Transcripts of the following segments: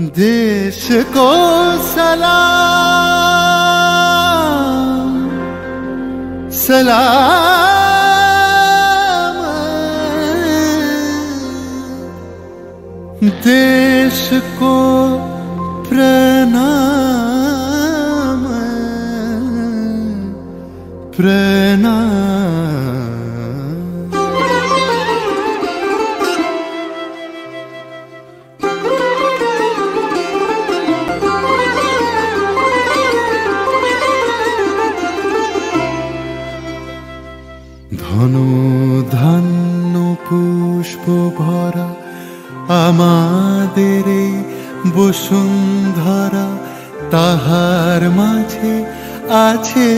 देश को सलाम सलाम, देश को प्रणाम प्रणाम। ধনু ধান্য পুষ্প ভরা আমাদের এই বসুন্ধরা, তাহার মাঝে আছে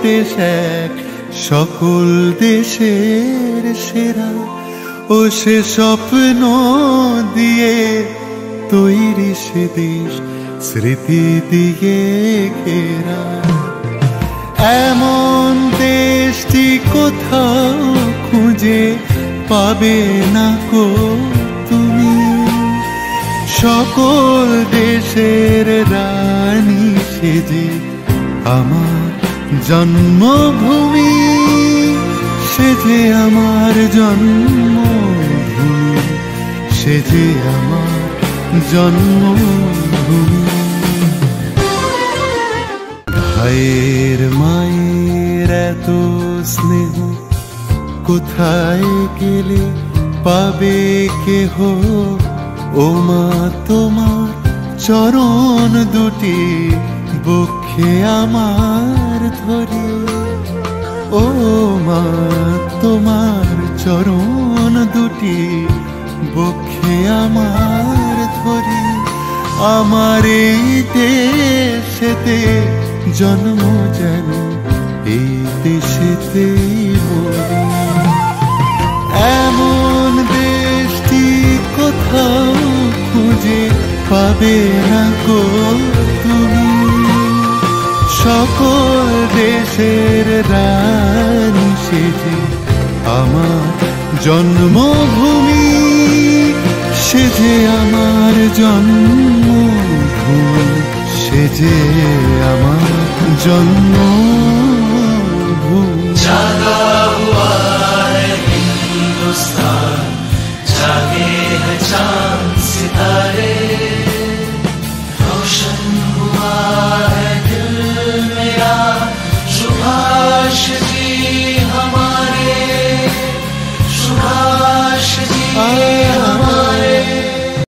দেশ এক সকল দেশের সেরা। ও সে স্বপ্ন দিয়ে তৈরি সে দেশ স্মৃতি দিয়ে ঘেরা। এমন দেশটি কোথাও খুঁজে পাবে না কো তুমি, সকল দেশের রানী সেজে আমার জন্মভূমি, সেজে আমার জন্মভূমি, সেজে আমার জন্মভূমি। ভাইয়ের মায়ের এত স্নেহ কোথায় গেলে পাবে কেহ, ও মা তোমার চরণ দুটি বক্ষে আমার ধরে। ও মা তোমার চরণ দুটি বক্ষে আমার ধরে। আমার এই দেশেতে জন্ম যেন এই দেশেতেই মরি। এমন দেশটি কোথাও খুঁজে পাবে না গো তুমি, সকল দেশের রানী সেজে আমার জন্মভূমি, সেজে আমার জন্মভূমি, সেজে আমার জন্ম